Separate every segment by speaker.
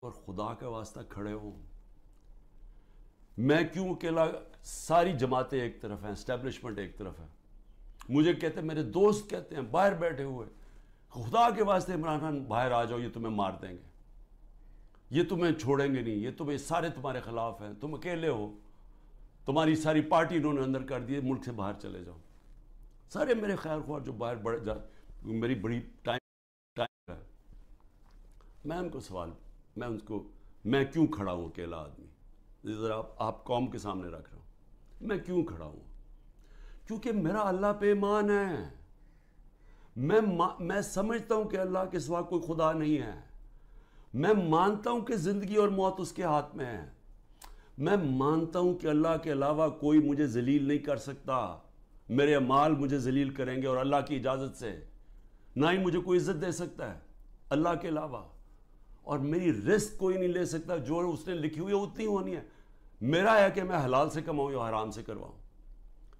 Speaker 1: اور خدا کا واسطہ کھڑے ہوں. میں کیوں اکیلا؟ ساری جماعتیں ایک طرف ہیں، اسٹیبلشمنٹ ایک طرف ہے. مجھے کہتے ہیں، میرے دوست کہتے ہیں باہر بیٹھے ہوئے، خدا کے واسطے عمران خان باہر آ جاؤ، یہ تمہیں مار دیں گے، یہ تمہیں چھوڑیں گے نہیں، یہ تمہیں سارے تمہارے خلاف ہیں، تم اکیلے ہو، تمہاری ساری پارٹی انہوں نے اندر کر دی، ملک سے باہر چلے جاؤ. سارے میرے خیر خواہ جو باہر میری بڑی ٹائم ہے. میں ان کو سوال، میں کیوں کھڑا ہوں اکیلا آدمی؟ ذرا آپ قوم کے سامنے رکھ رہا ہوں، میں کیوں کھڑا ہوں؟ کیونکہ میرا اللہ پہ ایمان ہے. میں سمجھتا ہوں کہ اللہ کے سوا کوئی خدا نہیں ہے. میں مانتا ہوں کہ زندگی اور موت اس کے ہاتھ میں ہے. میں مانتا ہوں کہ اللہ کے علاوہ کوئی مجھے ذلیل نہیں کر سکتا. میرے اعمال مجھے ذلیل کریں گے اور اللہ کی اجازت سے. نہ ہی مجھے کوئی عزت دے سکتا ہے اللہ کے علاوہ. اور میری رزق کوئی نہیں لے سکتا، جو اس نے لکھی ہوئی ہے اتنی ہونی ہے. میرا ہے کہ میں حلال سے کماؤں یا حرام سے کرواؤں.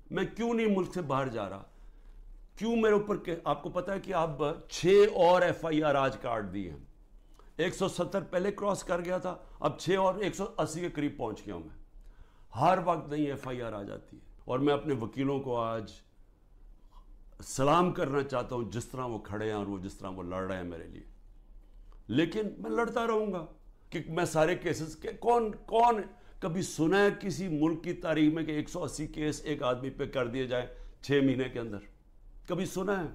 Speaker 1: میں کیوں نہیں ملک سے باہر جا رہا؟ کیوں میرے اوپر آپ کو پتا ہے کہ اب 6 اور FIR آج کاٹ دی ہیں. 170 پہلے کراس کر گیا تھا، اب 6 اور 180 کے قریب پہنچ گیا ہوں میں. ہر وقت نہیں FIR آ جاتی ہے. اور میں اپنے وکیلوں کو آج سلام کرنا چاہتا ہوں، جس طرح وہ کھڑے ہیں اور وہ جس طرح وہ لڑ رہے ہیں میرے لیے. لیکن میں لڑتا رہوں گا کہ میں سارے کیسز کے کون کبھی سنا ہے کسی ملک کی تاریخ میں کہ 180 کیس ایک آدمی پہ کر دیے جائیں 6 مہینے کے اندر؟ کبھی سنا ہے؟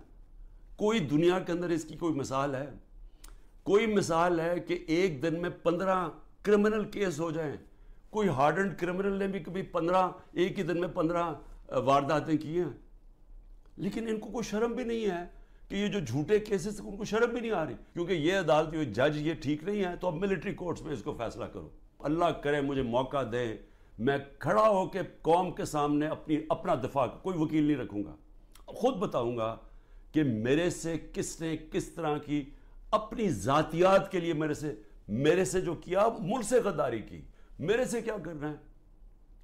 Speaker 1: کوئی دنیا کے اندر اس کی کوئی مثال ہے؟ کوئی مثال ہے کہ ایک دن میں 15 کرمنل کیس ہو جائیں؟ کوئی ہارڈنڈ کرمنل نے بھی کبھی ایک ہی دن میں 15 وارداتیں کی ہیں. لیکن ان کو کوئی شرم بھی نہیں ہے کہ یہ جو جھوٹے کیسز، ان کو شرم بھی نہیں آ رہی، کیونکہ یہ عدالت، یہ جج یہ ٹھیک نہیں ہے تو اب ملٹری کورٹس میں اس کو فیصلہ کرو. اللہ کرے مجھے موقع دے، میں کھڑا ہو کے قوم کے سامنے اپنا دفاع، کوئی وکیل نہیں رکھوں گا، خود بتاؤں گا کہ میرے سے کس نے کس طرح کی اپنی ذاتیات کے لیے میرے سے جو کیا، ملک سے غداری کی. میرے سے کیا کرنا ہے؟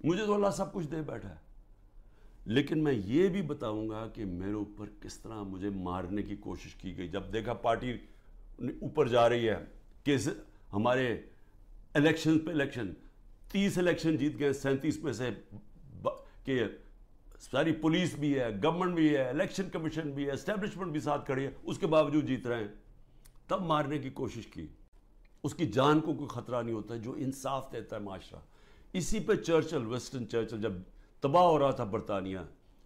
Speaker 1: مجھے تو اللہ سب کچھ دے بیٹھا ہے. لیکن میں یہ بھی بتاؤں گا کہ میرے اوپر کس طرح مجھے مارنے کی کوشش کی گئی. جب دیکھا پارٹی اوپر جا رہی ہے کہ ہمارے الیکشن پہ الیکشن، 30 الیکشن جیت گئے 37 میں سے، کہ ساری پولیس بھی ہے، گورنمنٹ بھی ہے، الیکشن کمیشن بھی ہے، اسٹیبلشمنٹ بھی ساتھ کھڑی ہے، اس کے باوجود جیت رہے ہیں. تب مارنے کی کوشش کی. اس کی جان کو کوئی خطرہ نہیں ہوتا جو انصاف دیتا ہے معاشرہ. اسی پہ ویسٹرن چرچل جب تباہ ہو رہا تھا برطانیہ،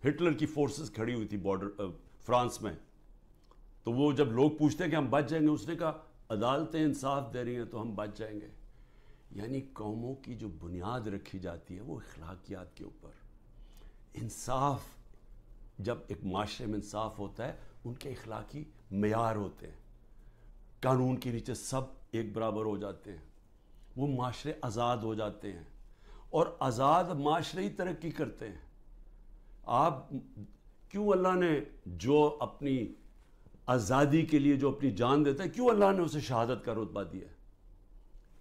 Speaker 1: ہٹلر کی فورسز کھڑی ہوئی تھی بارڈر فرانس میں، تو وہ جب لوگ پوچھتے ہیں کہ ہم بچ جائیں گے، اس نے کہا عدالتیں انصاف دے رہی ہیں تو ہم بچ جائیں گے. یعنی قوموں کی جو بنیاد رکھی جاتی ہے وہ اخلاقیات کے اوپر. انصاف، جب ایک معاشرے میں انصاف ہوتا ہے، ان کے اخلاقی معیار ہوتے ہیں، قانون کے نیچے سب ایک برابر ہو جاتے ہیں، وہ معاشرے آزاد ہو جاتے ہیں، اور آزاد معاشرے ہی ترقی کرتے ہیں. آپ کیوں اللہ نے جو اپنی آزادی کے لیے جو اپنی جان دیتا ہے، کیوں اللہ نے اسے شہادت کا رتبہ دیا ہے؟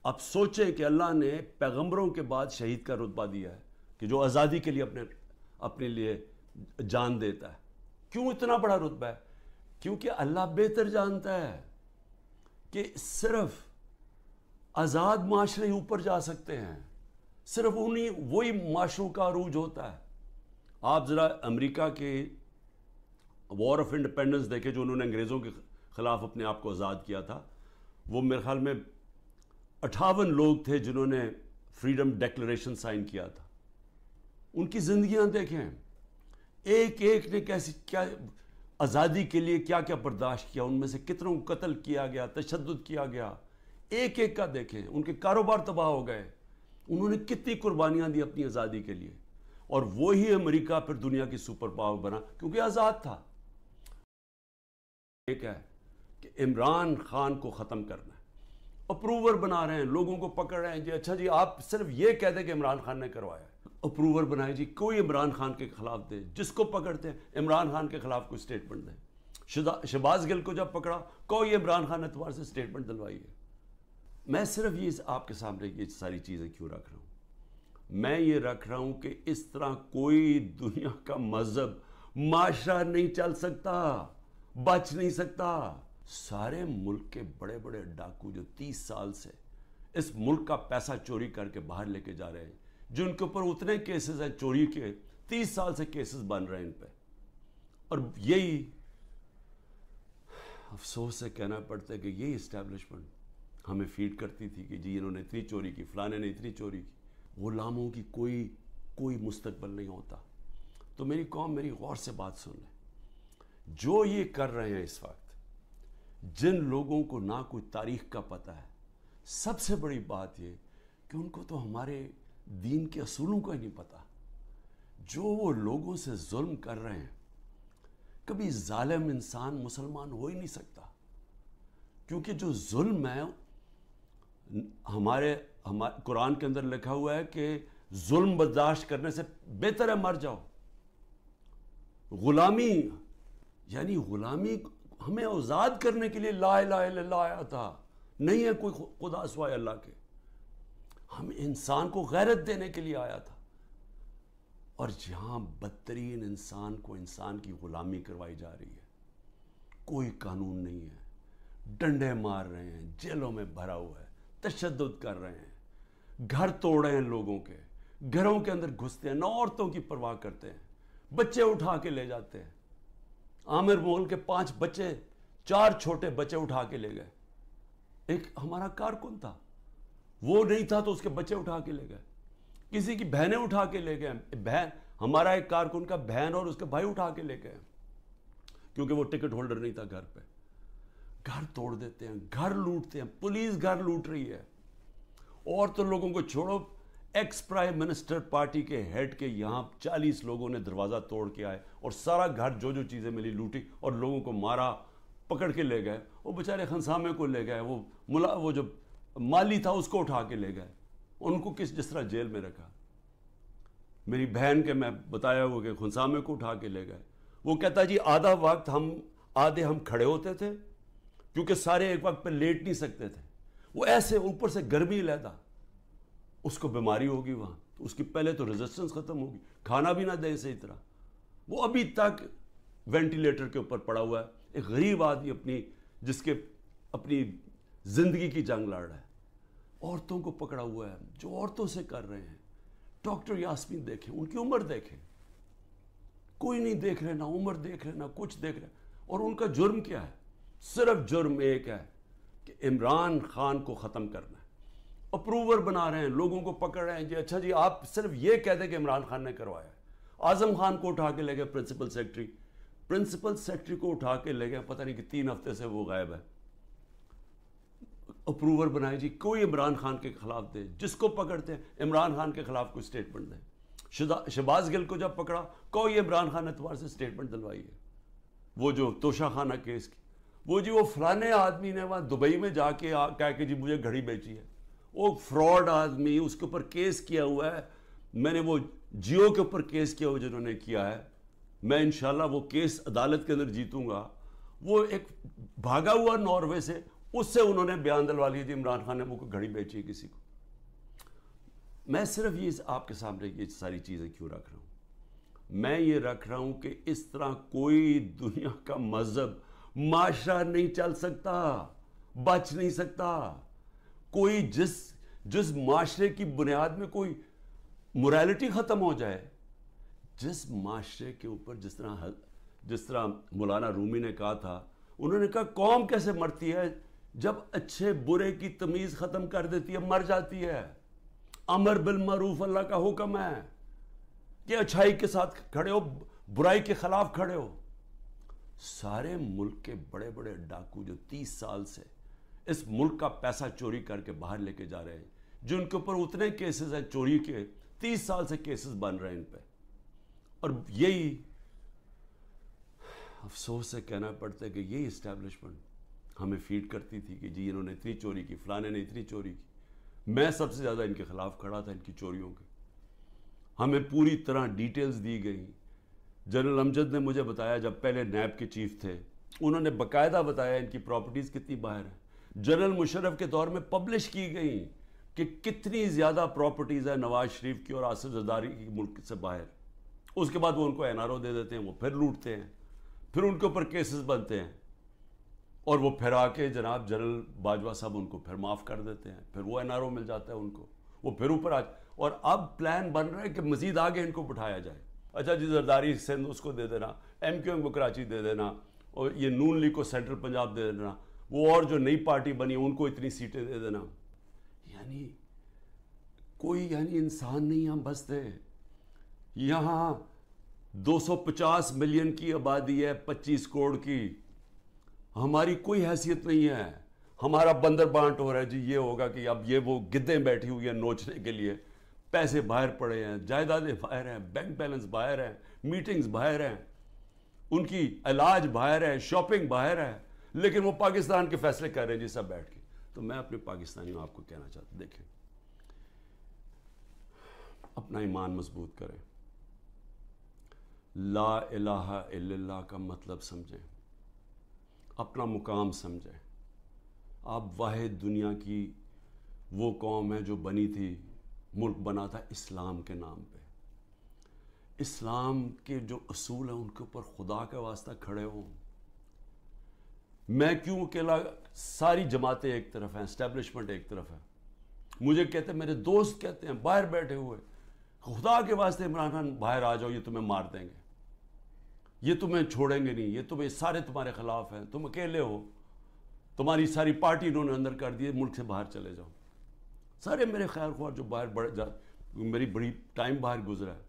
Speaker 1: اب سوچیں کہ اللہ نے پیغمبروں کے بعد شہید کا رتبہ دیا ہے کہ جو آزادی کے لیے اپنے لیے جان دیتا ہے. کیوں اتنا بڑا رتبہ ہے؟ کیونکہ اللہ بہتر جانتا ہے کہ صرف آزاد معاشرے ہی اوپر جا سکتے ہیں، صرف وہی معاشروں کا عروج ہوتا ہے. آپ ذرا امریکہ کے وار آف انڈیپینڈنس دیکھیں، جو انہوں نے انگریزوں کے خلاف اپنے آپ کو آزاد کیا تھا. وہ میرے خیال میں 58 لوگ تھے جنہوں نے فریڈم ڈیکلریشن سائن کیا تھا. ان کی زندگیاں دیکھیں، ایک ایک نے کیا آزادی کے لیے کیا کیا برداشت کیا، ان میں سے کتنوں کو قتل کیا گیا، تشدد کیا گیا. ایک ایک کا دیکھیں، ان کے کاروبار تباہ ہو گئے، انہوں نے کتنی قربانیاں دی اپنی آزادی کے لیے. اور وہی امریکہ پھر دنیا کی سپر پاور بنا کیونکہ آزاد تھا. ایک ہے کہ عمران خان کو ختم کرنا ہے، اپروور بنا رہے ہیں، لوگوں کو پکڑ رہے ہیں. جی اچھا جی، آپ صرف یہ کہہ دیں کہ عمران خان نے کروایا ہے، اپروور بنائے جی، کوئی عمران خان کے خلاف دے، جس کو پکڑتے ہیں عمران خان کے خلاف کوئی سٹیٹمنٹ دے. شہباز گل کو جب پکڑا، کوئی عمران خان اعتبار سے سٹیٹمنٹ دلوائی ہے. میں صرف یہ آپ کے سامنے یہ ساری چیزیں کیوں رکھ رہا ہوں؟ میں یہ رکھ رہا ہوں کہ اس طرح کوئی دنیا کا مذہب، معاشرہ نہیں چل سکتا، بچ نہیں سکتا. سارے ملک کے بڑے بڑے ڈاکو جو 30 سال سے اس ملک کا پیسہ چوری کر کے باہر لے کے جا رہے ہیں، جن کے اوپر اتنے کیسز ہیں چوری کے، 30 سال سے کیسز بن رہے ہیں ان پہ. اور یہی افسوس سے کہنا پڑتا ہے کہ یہی اسٹیبلشمنٹ ہمیں فیڈ کرتی تھی کہ جی انہوں نے اتنی چوری کی، فلانے نے اتنی چوری کی. غلاموں کی کوئی مستقبل نہیں ہوتا. تو میری قوم میری غور سے بات سن لیں. جو یہ کر رہے ہیں اس وقت، جن لوگوں کو نہ کوئی تاریخ کا پتہ ہے، سب سے بڑی بات یہ کہ ان کو تو ہمارے دین کے اصولوں کا ہی نہیں پتہ. جو وہ لوگوں سے ظلم کر رہے ہیں، کبھی ظالم انسان مسلمان ہو ہی نہیں سکتا، کیونکہ جو ظلم ہے ہمارے قرآن کے اندر لکھا ہوا ہے کہ ظلم برداشت کرنے سے بہتر ہے مر جاؤ. غلامی یعنی غلامی ہمیں آزاد کرنے کے لیے لا الہ الا اللہ آیا تھا. نہیں ہے کوئی خدا سوائے اللہ کے. ہم انسان کو غیرت دینے کے لیے آیا تھا. اور جہاں بدترین انسان کو انسان کی غلامی کروائی جا رہی ہے، کوئی قانون نہیں ہے، ڈنڈے مار رہے ہیں، جیلوں میں بھرا ہوا ہے، تشدد کر رہے ہیں، گھر توڑ رہے ہیں لوگوں کے، گھروں کے اندر گھستے ہیں، نہ عورتوں کی پرواہ کرتے ہیں، بچے اٹھا کے لے جاتے ہیں. عامر مغل کے 5 بچے، 4 چھوٹے بچے اٹھا کے لے گئے. ایک ہمارا کارکن تھا، وہ نہیں تھا تو اس کے بچے اٹھا کے لے گئے. کسی کی بہنیں اٹھا کے لے گئے. ہمارا ایک کارکن کا بہن اور اس کے بھائی اٹھا کے لے گئے، کیونکہ وہ ٹکٹ ہولڈر نہیں تھا گھر پہ. گھر توڑ دیتے ہیں، گھر لوٹتے ہیں، پولیس گھر لوٹ رہی ہے. اور تو لوگوں کو چھوڑو، ایکس پرائم منسٹر پارٹی کے ہیڈ کے یہاں 40 لوگوں نے دروازہ توڑ کے آئے اور سارا گھر جو جو چیزیں ملی لوٹی اور لوگوں کو مارا، پکڑ کے لے گئے. وہ بیچارے خنسامے کو لے گئے، وہ جو مالی تھا اس کو اٹھا کے لے گئے. ان کو جس طرح جیل میں رکھا. میری بہن کے میں بتایا ہوا کہ خنسامے کو اٹھا کے لے گئے. وہ کہتا جی آدھا وقت آدھے ہم کھڑے ہوتے تھے کیونکہ سارے ایک وقت پہ لیٹ نہیں سکتے تھے. وہ ایسے اوپر سے گرمی لیتا، اس کو بیماری ہوگی وہاں، اس کی پہلے تو ریزسٹنس ختم ہوگی، کھانا بھی نہ دیں صحیح طرح. وہ ابھی تک وینٹیلیٹر کے اوپر پڑا ہوا ہے. ایک غریب آدمی جس کے اپنی زندگی کی جنگ لڑ رہا ہے. عورتوں کو پکڑا ہوا ہے، جو عورتوں سے کر رہے ہیں. ڈاکٹر یاسمین دیکھیں، ان کی عمر دیکھیں، کوئی نہیں دیکھ رہے، نہ عمر دیکھ رہے، نہ کچھ دیکھ رہے. اور ان کا جرم کیا ہے؟ صرف جرم ایک ہے کہ عمران خان کو ختم کرنا ہے. اپروور بنا رہے ہیں، لوگوں کو پکڑ رہے ہیں. جی اچھا جی آپ صرف یہ کہہ دیں کہ عمران خان نے کروایا ہے. اعظم خان کو اٹھا کے لے گئے، پرنسپل سیکرٹری کو اٹھا کے لے گئے. پتہ نہیں کہ 3 ہفتے سے وہ غائب ہے. اپروور بنائے جی کوئی عمران خان کے خلاف دے، جس کو پکڑتے ہیں عمران خان کے خلاف کوئی سٹیٹمنٹ دیں. شہباز گل کو جب پکڑا کوئی عمران خان اعتبار سے سٹیٹمنٹ دلوائی ہے. وہ جو توشہ خانہ کیس کی، وہ فلانے آدمی نے وہاں دبئی میں جا کے کہا کہ جی مجھے گھڑی بیچی ہے. وہ فراڈ آدمی، اس کے اوپر کیس کیا ہوا ہے. میں نے وہ جیو کے اوپر کیس کیا ہوا جنہوں نے کیا ہے. میں انشاءاللہ وہ کیس عدالت کے اندر جیتوں گا. وہ ایک بھاگا ہوا ناروے سے، اس سے انہوں نے بیان دلوا لیا تھی عمران خان نے وہ گھڑی بیچی ہے کسی کو. میں صرف یہ آپ کے سامنے یہ ساری چیزیں کیوں رکھ رہا ہوں؟ میں یہ رکھ رہا ہوں کہ اس طرح کوئی دنیا کا مذہب، معاشرہ نہیں چل سکتا، بچ نہیں سکتا. کوئی جس معاشرے کی بنیاد میں کوئی موریلٹی ختم ہو جائے، جس معاشرے کے اوپر جس طرح مولانا رومی نے کہا تھا، انہوں نے کہا قوم کیسے مرتی ہے؟ جب اچھے برے کی تمیز ختم کر دیتی ہے، مر جاتی ہے. امر بالمعروف اللہ کا حکم ہے کہ اچھائی کے ساتھ کھڑے ہو، برائی کے خلاف کھڑے ہو. سارے ملک کے بڑے بڑے ڈاکو جو 30 سال سے اس ملک کا پیسہ چوری کر کے باہر لے کے جا رہے ہیں، جن کے اوپر اتنے کیسز ہیں چوری کے، 30 سال سے کیسز بن رہے ہیں ان پہ. اور یہی افسوس سے کہنا پڑتا ہے کہ یہی اسٹیبلشمنٹ ہمیں فیڈ کرتی تھی کہ جی انہوں نے اتنی چوری کی، فلانے نے اتنی چوری کی. میں سب سے زیادہ ان کے خلاف کھڑا تھا، ان کی چوریوں کے. ہمیں پوری طرح ڈیٹیلز دی گئی. جنرل امجد نے مجھے بتایا، جب پہلے نیب کے چیف تھے، انہوں نے باقاعدہ بتایا ان کی پراپرٹیز کتنی باہر ہیں. جنرل مشرف کے دور میں پبلش کی گئی کہ کتنی زیادہ پراپرٹیز ہیں نواز شریف کی اور آصف زرداری کی ملک سے باہر. اس کے بعد وہ ان کو NRO دے دیتے ہیں، وہ پھر لوٹتے ہیں، پھر ان کے اوپر کیسز بنتے ہیں. اور وہ پھر آ کے جناب جنرل باجوہ صاحب ان کو پھر معاف کر دیتے ہیں، پھر وہ NRO مل جاتا ہے ان کو، وہ پھر اوپر اور اب پلان بن رہا ہے کہ مزید آگے ان کو بٹھایا جائے. اچھا جی زرداری سندھ اس کو دے دینا، MQM کو کراچی دے دینا، اور یہ نون لیگ کو سینٹرل پنجاب دے دینا، وہ اور جو نئی پارٹی بنی ان کو اتنی سیٹیں دے دینا. یعنی کوئی انسان نہیں ہم بستے. یہاں 250 ملین کی آبادی ہے، 25 کروڑ کی. ہماری کوئی حیثیت نہیں ہے. ہمارا بندر بانٹ ہو رہا ہے جی، یہ ہوگا کہ اب یہ وہ گدیں بیٹھی ہوئی ہیں نوچنے کے لیے، پیسے باہر پڑے ہیں، جائیدادیں باہر ہیں، بینک بیلنس باہر ہیں، میٹنگز باہر ہیں، ان کی علاج باہر ہے، شاپنگ باہر ہے، لیکن وہ پاکستان کے فیصلے کر رہے ہیں جی سب بیٹھ کے. تو میں اپنے پاکستانیوں آپ کو کہنا چاہتا ہوں، دیکھیں اپنا ایمان مضبوط کریں، لا الہ الا اللہ کا مطلب سمجھیں، اپنا مقام سمجھیں. آپ واحد دنیا کی وہ قوم ہے جو بنی تھی، ملک بنا تھا اسلام کے نام پہ. اسلام کے جو اصول ہیں ان کے اوپر خدا کا واسطہ کھڑے ہوں. میں کیوں اکیلا؟ ساری جماعتیں ایک طرف ہیں، اسٹیبلشمنٹ ایک طرف ہے. مجھے کہتے ہیں، میرے دوست کہتے ہیں باہر بیٹھے ہوئے، خدا کے واسطے عمران خان باہر آ جاؤ، یہ تمہیں مار دیں گے، یہ تمہیں چھوڑیں گے نہیں، یہ تمہیں سارے تمہارے خلاف ہیں، تم اکیلے ہو، تمہاری ساری پارٹی انہوں نے اندر کر دی، ملک سے باہر چلے جاؤ. سارے میرے خیر خواہ جو باہر میری بڑی ٹائم باہر گزرا ہے،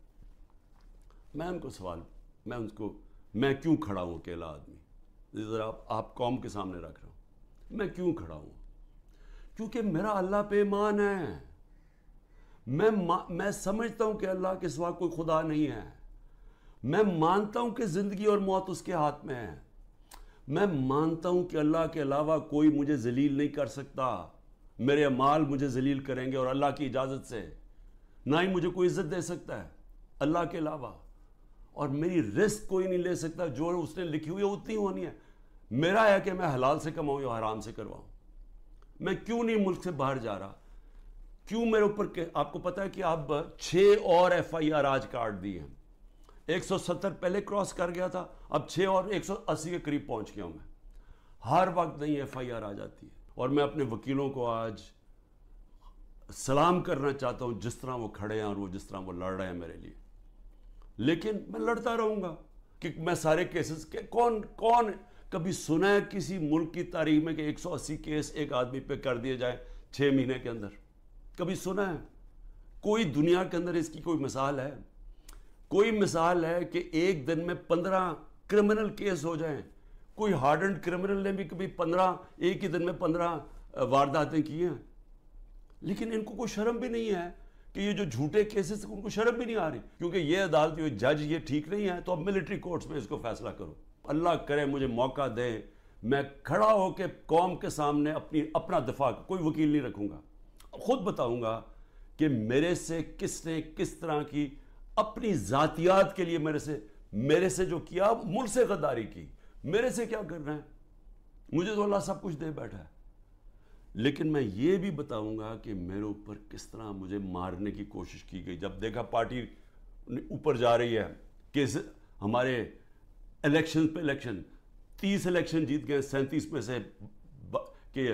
Speaker 1: میں ان کو میں کیوں کھڑا ہوں اکیلا آدمی؟ ذرا آپ قوم کے سامنے رکھ رہا ہوں، میں کیوں کھڑا ہوں؟ کیونکہ میرا اللہ پہ ایمان ہے. میں سمجھتا ہوں کہ اللہ کے سوا کوئی خدا نہیں ہے. میں مانتا ہوں کہ زندگی اور موت اس کے ہاتھ میں ہے. میں مانتا ہوں کہ اللہ کے علاوہ کوئی مجھے ذلیل نہیں کر سکتا. میرے اعمال مجھے ذلیل کریں گے اور اللہ کی اجازت سے. نہ ہی مجھے کوئی عزت دے سکتا ہے اللہ کے علاوہ. اور میری رزق کوئی نہیں لے سکتا، جو اس نے لکھی ہوئی ہے اتنی ہونی ہے. میرا ہے کہ میں حلال سے کماؤں یا حرام سے کرواؤں. میں کیوں نہیں ملک سے باہر جا رہا؟ کیوں میرے اوپر آپ کو پتا ہے کہ اب 6 اور FIR آج کاٹ دی ہیں. 170 پہلے کراس کر گیا تھا، اب 6 اور 180 کے قریب پہنچ گیا ہوں میں. ہر وقت نہیں FIR آ جاتی ہے. اور میں اپنے وکیلوں کو آج سلام کرنا چاہتا ہوں، جس طرح وہ کھڑے ہیں اور وہ جس طرح وہ لڑ رہے ہیں میرے لیے. لیکن میں لڑتا رہوں گا کہ میں سارے کیسز کے کون کبھی سنا ہے کسی ملک کی تاریخ میں کہ 180 کیس ایک آدمی پہ کر دیے جائیں 6 مہینے کے اندر؟ کبھی سنا ہے؟ کوئی دنیا کے اندر اس کی کوئی مثال ہے؟ کوئی مثال ہے کہ ایک دن میں 15 کرمنل کیس ہو جائیں؟ کوئی ہارڈنڈ کرمنل نے بھی کبھی ایک ہی دن میں 15 وارداتیں کی ہیں؟ لیکن ان کو کوئی شرم بھی نہیں ہے کہ یہ جو جھوٹے کیسز، ان کو شرم بھی نہیں آ رہی، کیونکہ یہ عدالت جج یہ ٹھیک نہیں ہے تو اب ملٹری کورٹس میں اس کو فیصلہ کرو. اللہ کرے مجھے موقع دے، میں کھڑا ہو کے قوم کے سامنے اپنا دفاع، کوئی وکیل نہیں رکھوں گا، خود بتاؤں گا کہ میرے سے کس نے کس طرح کی اپنی ذاتیات کے لیے میرے سے جو کیا، ملک سے غداری کی. میرے سے کیا کرنا ہے؟ مجھے تو اللہ سب کچھ دے بیٹھا ہے. لیکن میں یہ بھی بتاؤں گا کہ میرے اوپر کس طرح مجھے مارنے کی کوشش کی گئی. جب دیکھا پارٹی اوپر جا رہی ہے کہ ہمارے الیکشن پہ الیکشن 30 الیکشن جیت گئے، 37 میں سے کہ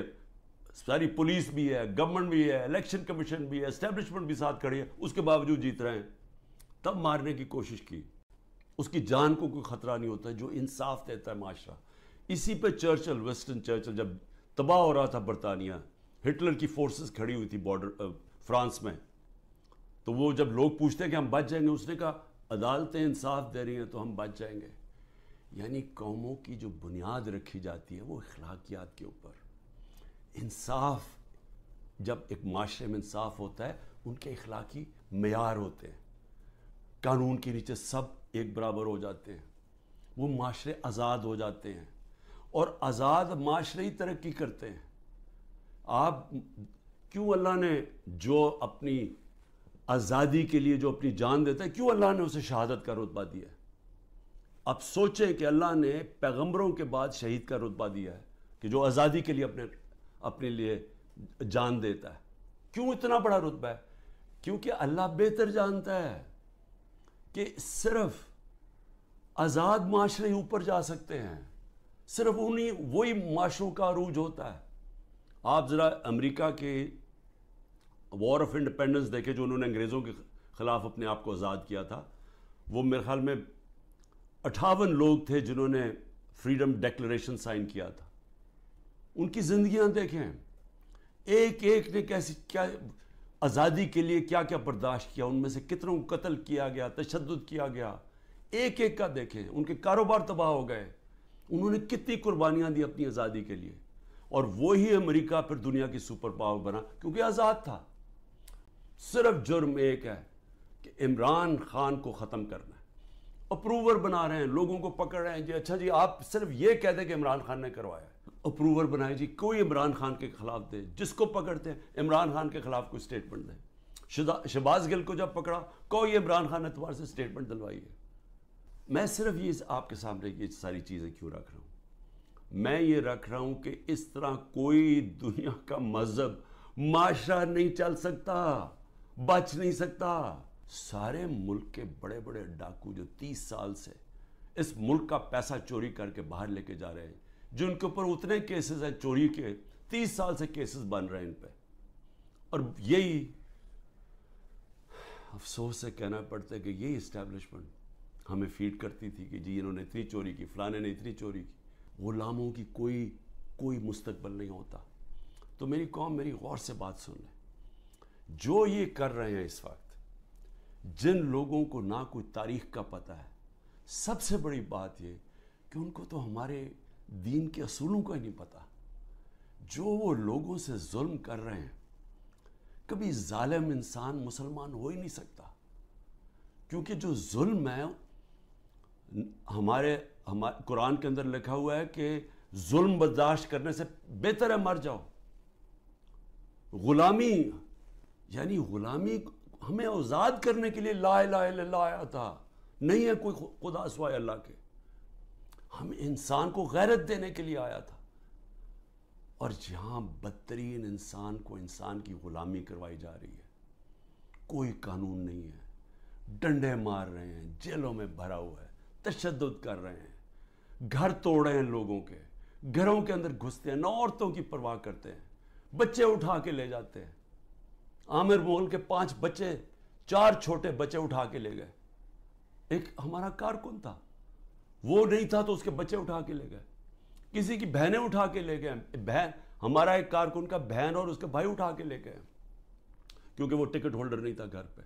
Speaker 1: ساری پولیس بھی ہے، گورنمنٹ بھی ہے، الیکشن کمیشن بھی ہے، اسٹیبلشمنٹ بھی ساتھ کھڑی ہے، اس کے باوجود جیت رہے ہیں. تب مارنے کی کوشش کی. اس کی جان کو کوئی خطرہ نہیں ہوتا جو انصاف دیتا ہے معاشرہ. اسی پہ چرچل، وسٹن چرچل جب تباہ ہو رہا تھا برطانیہ، ہٹلر کی فورسز کھڑی ہوئی تھی بارڈر فرانس میں، تو وہ جب لوگ پوچھتے ہیں کہ ہم بچ جائیں گے، اس نے کہا عدالتیں انصاف دے رہی ہیں تو ہم بچ جائیں گے. یعنی قوموں کی جو بنیاد رکھی جاتی ہے وہ اخلاقیات کے اوپر. انصاف، جب ایک معاشرے میں انصاف ہوتا ہے، ان کے اخلاقی معیار ہوتے ہیں، قانون کے نیچے سب ایک برابر ہو جاتے ہیں، وہ معاشرے آزاد ہو جاتے ہیں، اور آزاد معاشرے ہی ترقی کرتے ہیں. آپ کیوں اللہ نے جو اپنی آزادی کے لیے جو اپنی جان دیتا ہے، کیوں اللہ نے اسے شہادت کا رتبہ دیا ہے؟ اب سوچیں کہ اللہ نے پیغمبروں کے بعد شہید کا رتبہ دیا ہے کہ جو آزادی کے لیے اپنے لیے جان دیتا ہے. کیوں اتنا بڑا رتبہ ہے؟ کیونکہ اللہ بہتر جانتا ہے کہ صرف آزاد معاشرے اوپر جا سکتے ہیں. صرف انہیں وہی معاشروں کا عروج ہوتا ہے. آپ ذرا امریکہ کے وار آف انڈیپینڈنس دیکھیں جو انہوں نے انگریزوں کے خلاف اپنے آپ کو آزاد کیا تھا. وہ میرے خیال میں 58 لوگ تھے جنہوں نے فریڈم ڈیکلریشن سائن کیا تھا. ان کی زندگیاں دیکھیں, ایک ایک نے کیسی کیا آزادی کے لیے کیا کیا برداشت کیا. ان میں سے کتنوں کو قتل کیا گیا, تشدد کیا گیا, ایک ایک کا دیکھیں. ان کے کاروبار تباہ ہو گئے. انہوں نے کتنی قربانیاں دی اپنی آزادی کے لیے. اور وہی امریکہ پھر دنیا کی سپر پاور بنا کیونکہ آزاد تھا. صرف جرم ایک ہے کہ عمران خان کو ختم کرنا ہے. اپروور بنا رہے ہیں, لوگوں کو پکڑ رہے ہیں جی. اچھا جی, آپ صرف یہ کہہ دیں کہ عمران خان نے کروایا ہے. اپروور بنائے جی, کوئی عمران خان کے خلاف دے. جس کو پکڑتے ہیں عمران خان کے خلاف کوئی سٹیٹمنٹ دیں. شہباز گل کو جب پکڑا, کوئی عمران خان اعتبار سے سٹیٹمنٹ دلوائی ہے. میں صرف یہ آپ کے سامنے یہ ساری چیزیں کیوں رکھ رہا ہوں؟ میں یہ رکھ رہا ہوں کہ اس طرح کوئی دنیا کا مذہب معاشرہ نہیں چل سکتا, بچ نہیں سکتا. سارے ملک کے بڑے بڑے ڈاکو جو 30 سال سے اس ملک کا پیسہ چوری کر کے باہر لے کے جا رہے ہیں, جن کے اوپر اتنے کیسز ہیں چوری کے, 30 سال سے کیسز بن رہے ہیں ان پہ. اور یہی افسوس سے کہنا پڑتا ہے کہ یہی اسٹیبلشمنٹ ہمیں فیڈ کرتی تھی کہ جی انہوں نے اتنی چوری کی, فلانے نے اتنی چوری کی. غلاموں کی کوئی مستقبل نہیں ہوتا. تو میری قوم, میری غور سے بات سن لیں. جو یہ کر رہے ہیں اس وقت, جن لوگوں کو نہ کوئی تاریخ کا پتہ ہے, سب سے بڑی بات یہ کہ ان کو تو ہمارے دین کے اصولوں کا ہی نہیں پتہ. جو وہ لوگوں سے ظلم کر رہے ہیں, کبھی ظالم انسان مسلمان ہو ہی نہیں سکتا. کیونکہ جو ظلم ہے, ہمارے قرآن کے اندر لکھا ہوا ہے کہ ظلم برداشت کرنے سے بہتر ہے مر جاؤ. غلامی یعنی غلامی ہمیں آزاد کرنے کے لیے لا الہ الا اللہ آیا تھا. نہیں ہے کوئی خدا سوائے اللہ کے. ہم انسان کو غیرت دینے کے لیے آیا تھا. اور جہاں بدترین انسان کو انسان کی غلامی کروائی جا رہی ہے, کوئی قانون نہیں ہے, ڈنڈے مار رہے ہیں, جیلوں میں بھرا ہوا ہے, تشدد کر رہے ہیں, گھر توڑ رہے ہیں لوگوں کے, گھروں کے اندر گھستے ہیں, نہ عورتوں کی پرواہ کرتے ہیں, بچے اٹھا کے لے جاتے ہیں. عامر مغل کے 5 بچے, 4 چھوٹے بچے اٹھا کے لے گئے. ایک ہمارا کارکن تھا, وہ نہیں تھا تو اس کے بچے اٹھا کے لے گئے. کسی کی بہنیں اٹھا کے لے گئے. ہمارا ایک کارکن کا بہن اور اس کے بھائی اٹھا کے لے گئے کیونکہ وہ ٹکٹ ہولڈر نہیں تھا گھر پہ.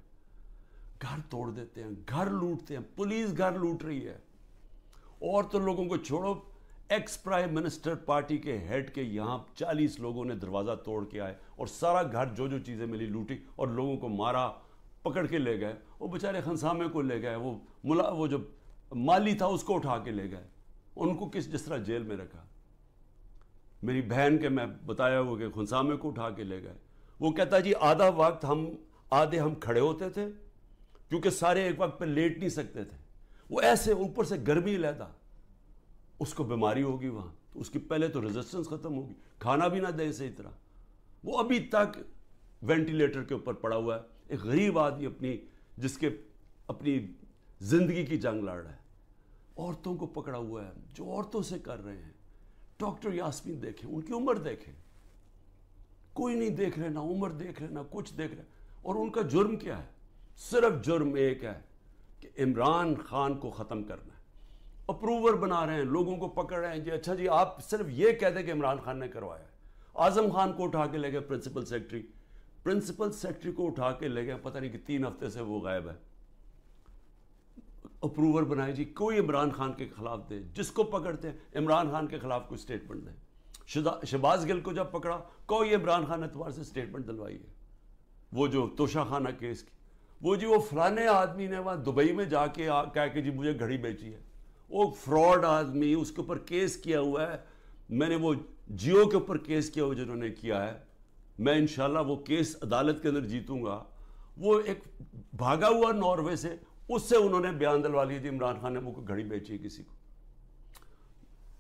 Speaker 1: گھر توڑ دیتے ہیں, گھر لوٹتے ہیں, پولیس گھر لوٹ رہی ہے. اور تو لوگوں کو چھوڑو, ایکس پرائم منسٹر پارٹی کے ہیڈ کے یہاں 40 لوگوں نے دروازہ توڑ کے آئے اور سارا گھر جو چیزیں ملی لوٹی اور لوگوں کو مارا, پکڑ کے لے گئے. وہ بیچارے خنسامے کو لے گئے, وہ جو مالی تھا اس کو اٹھا کے لے گئے. ان کو جس طرح جیل میں رکھا. میری بہن کے میں بتایا ہوا کہ خنسامے کو اٹھا کے لے گئے. وہ کہتا جی آدھا وقت آدھے ہم کھڑے ہوتے تھے کیونکہ سارے ایک وقت پہ لیٹ نہیں سکتے تھے. وہ ایسے اوپر سے گرمی لیتا, اس کو بیماری ہوگی وہاں, تو اس کی پہلے تو ریزسٹنس ختم ہوگی, کھانا بھی نہ دے اسی طرح. وہ ابھی تک وینٹیلیٹر کے اوپر پڑا ہوا ہے. ایک غریب آدمی جس کے اپنی زندگی کی جنگ لڑ رہا ہے. عورتوں کو پکڑا ہوا ہے جو عورتوں سے کر رہے ہیں. ڈاکٹر یاسمین دیکھیں, ان کی عمر دیکھیں, کوئی نہیں دیکھ رہے, نہ عمر دیکھ رہے, نہ کچھ دیکھ رہے. اور ان کا جرم کیا ہے؟ صرف جرم ایک ہے کہ عمران خان کو ختم کرنا ہے. اپروور بنا رہے ہیں, لوگوں کو پکڑ رہے ہیں جی. اچھا جی, آپ صرف یہ کہہ دیں کہ عمران خان نے کروایا ہے. اعظم خان کو اٹھا کے لے گئے, پرنسپل سیکرٹری کو اٹھا کے لے گئے, پتہ نہیں کہ 3 ہفتے سے وہ غائب ہے. اپروور بنائے جی, کوئی عمران خان کے خلاف دے. جس کو پکڑتے ہیں عمران خان کے خلاف کوئی سٹیٹمنٹ دیں. شہباز گل کو جب پکڑا, کوئی عمران خان اعتبار سے سٹیٹمنٹ دلوائی ہے. وہ جو توشہ خانہ کیس کی, وہ فلانے آدمی نے وہاں دبئی میں جا کے کہا کہ جی مجھے گھڑی بیچی ہے. وہ فراڈ آدمی, اس کے اوپر کیس کیا ہوا ہے. میں نے وہ جیو کے اوپر کیس کیا ہوا جنہوں نے کیا ہے. میں انشاءاللہ وہ کیس عدالت کے اندر جیتوں گا. وہ ایک بھاگا ہوا ناروے سے, اس سے انہوں نے بیان دلوا لیا جی عمران خان نے وہ گھڑی بیچی ہے کسی کو.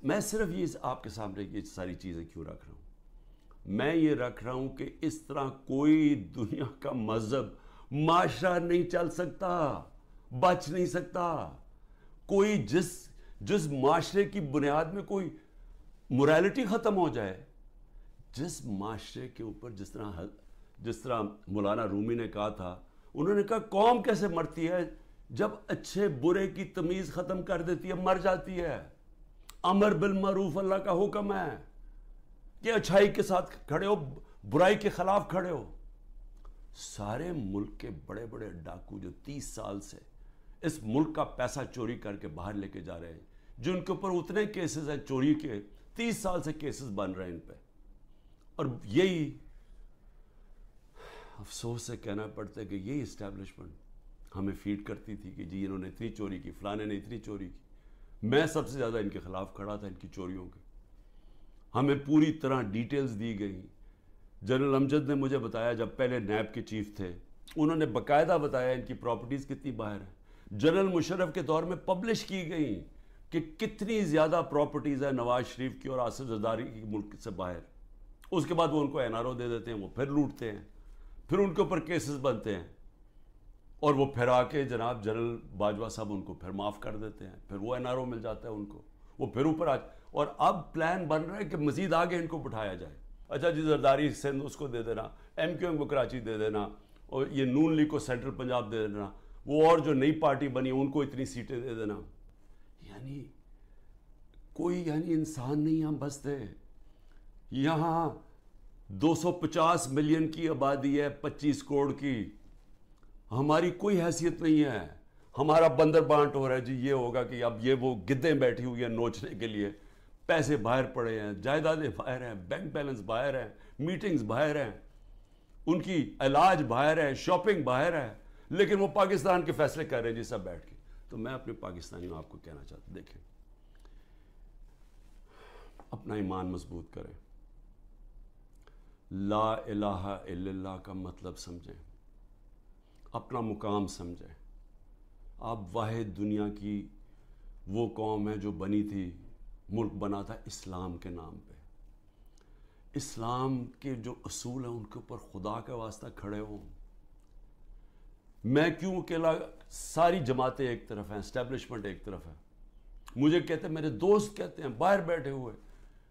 Speaker 1: میں صرف یہ آپ کے سامنے یہ ساری چیزیں کیوں رکھ رہا ہوں؟ میں یہ رکھ رہا ہوں کہ اس طرح کوئی دنیا کا مذہب معاشرہ نہیں چل سکتا, بچ نہیں سکتا. کوئی جس معاشرے کی بنیاد میں کوئی morality ختم ہو جائے. جس معاشرے کے اوپر جس طرح مولانا رومی نے کہا تھا, انہوں نے کہا قوم کیسے مرتی ہے جب اچھے برے کی تمیز ختم کر دیتی ہے, مر جاتی ہے. امر بالمعروف اللہ کا حکم ہے کہ اچھائی کے ساتھ کھڑے ہو, برائی کے خلاف کھڑے ہو. سارے ملک کے بڑے بڑے ڈاکو جو 30 سال سے اس ملک کا پیسہ چوری کر کے باہر لے کے جا رہے ہیں, جن کے اوپر اتنے کیسز ہیں چوری کے, 30 سال سے کیسز بن رہے ہیں ان پہ. اور یہی افسوس سے کہنا پڑتا ہے کہ یہی اسٹیبلشمنٹ ہمیں فیڈ کرتی تھی کہ جی انہوں نے اتنی چوری کی, فلانے نے اتنی چوری کی. میں سب سے زیادہ ان کے خلاف کھڑا تھا, ان کی چوریوں کے. ہمیں پوری طرح ڈیٹیلز دی گئی. جنرل امجد نے مجھے بتایا, جب پہلے نیب کے چیف تھے, انہوں نے باقاعدہ بتایا ان کی پراپرٹیز کتنی باہر ہیں. جنرل مشرف کے دور میں پبلش کی گئی کہ کتنی زیادہ پراپرٹیز ہیں نواز شریف کی اور آصف زرداری کی ملک سے باہر. اس کے بعد وہ ان کو این آر او دے دیتے ہیں, وہ پھر لوٹتے ہیں, پھر ان کے اوپر کیسز بنتے ہیں, اور وہ پھر آ کے جناب جنرل باجوہ صاحب ان کو پھر معاف کر دیتے ہیں, پھر وہ این آر او مل جاتا ہے ان کو, وہ پھر اوپر اور اب پلان بن رہا ہے کہ مزید آگے ان کو بٹھایا جائے. اچھا جی زرداری سندھ اس کو دے دینا, ایم کیو ایم کو کراچی دے دینا, اور یہ نون لیگ کو سینٹرل پنجاب دے دینا, وہ اور جو نئی پارٹی بنی ان کو اتنی سیٹیں دے دینا. یعنی کوئی انسان نہیں ہم بستے. یہاں 250 ملین کی آبادی ہے, 25 کروڑ کی. ہماری کوئی حیثیت نہیں ہے. ہمارا بندر بانٹ ہو رہا ہے جی, یہ ہوگا کہ اب یہ وہ گدیں بیٹھی ہوئی ہیں نوچنے کے لیے. پیسے باہر پڑے ہیں, جائیدادیں باہر ہیں, بینک بیلنس باہر ہیں, میٹنگز باہر ہیں, ان کی علاج باہر ہے, شاپنگ باہر ہے, لیکن وہ پاکستان کے فیصلے کر رہے ہیں جی سب بیٹھ کے. تو میں اپنے پاکستانیوں آپ کو کہنا چاہتا ہوں, دیکھیں اپنا ایمان مضبوط کریں, لا الہ الا اللہ کا مطلب سمجھیں, اپنا مقام سمجھیں. آپ واحد دنیا کی وہ قوم ہے جو بنی تھی, ملک بنا تھا اسلام کے نام پہ. اسلام کے جو اصول ہیں ان کے اوپر خدا کا واسطہ کھڑے ہوں. میں کیوں اکیلا, ساری جماعتیں ایک طرف ہیں, اسٹیبلشمنٹ ایک طرف ہے. مجھے کہتے ہیں, میرے دوست کہتے ہیں باہر بیٹھے ہوئے,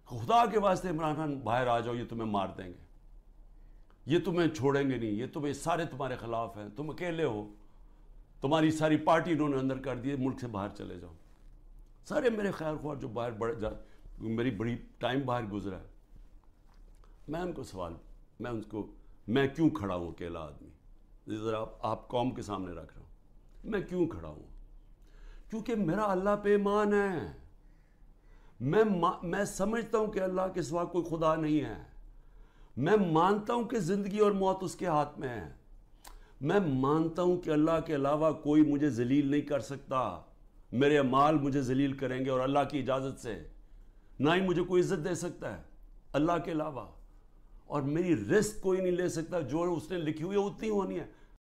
Speaker 1: خدا کے واسطے عمران خان باہر آ جاؤ, یہ تمہیں مار دیں گے, یہ تمہیں چھوڑیں گے نہیں, یہ تمہیں سارے تمہارے خلاف ہیں, تم اکیلے ہو, تمہاری ساری پارٹی انہوں نے اندر کر دی, ملک سے باہر چلے جاؤ. سارے میرے خیر خواہ جو باہر میری بڑی ٹائم باہر گزرا ہے, میں ان کو سوال, میں کیوں کھڑا ہوں اکیلا آدمی, ذرا آپ قوم کے سامنے رکھ رہا ہوں, میں کیوں کھڑا ہوں؟ کیونکہ میرا اللہ پہ ایمان ہے. میں سمجھتا ہوں کہ اللہ کے سوا کوئی خدا نہیں ہے. میں مانتا ہوں کہ زندگی اور موت اس کے ہاتھ میں ہے. میں مانتا ہوں کہ اللہ کے علاوہ کوئی مجھے ذلیل نہیں کر سکتا. میرے اعمال مجھے ذلیل کریں گے, اور اللہ کی اجازت سے. نہ ہی مجھے کوئی عزت دے سکتا ہے اللہ کے علاوہ, اور میری رزق کوئی نہیں لے سکتا. جو اس نے لکھی ہوئی ہے اتنی ہونی ہے.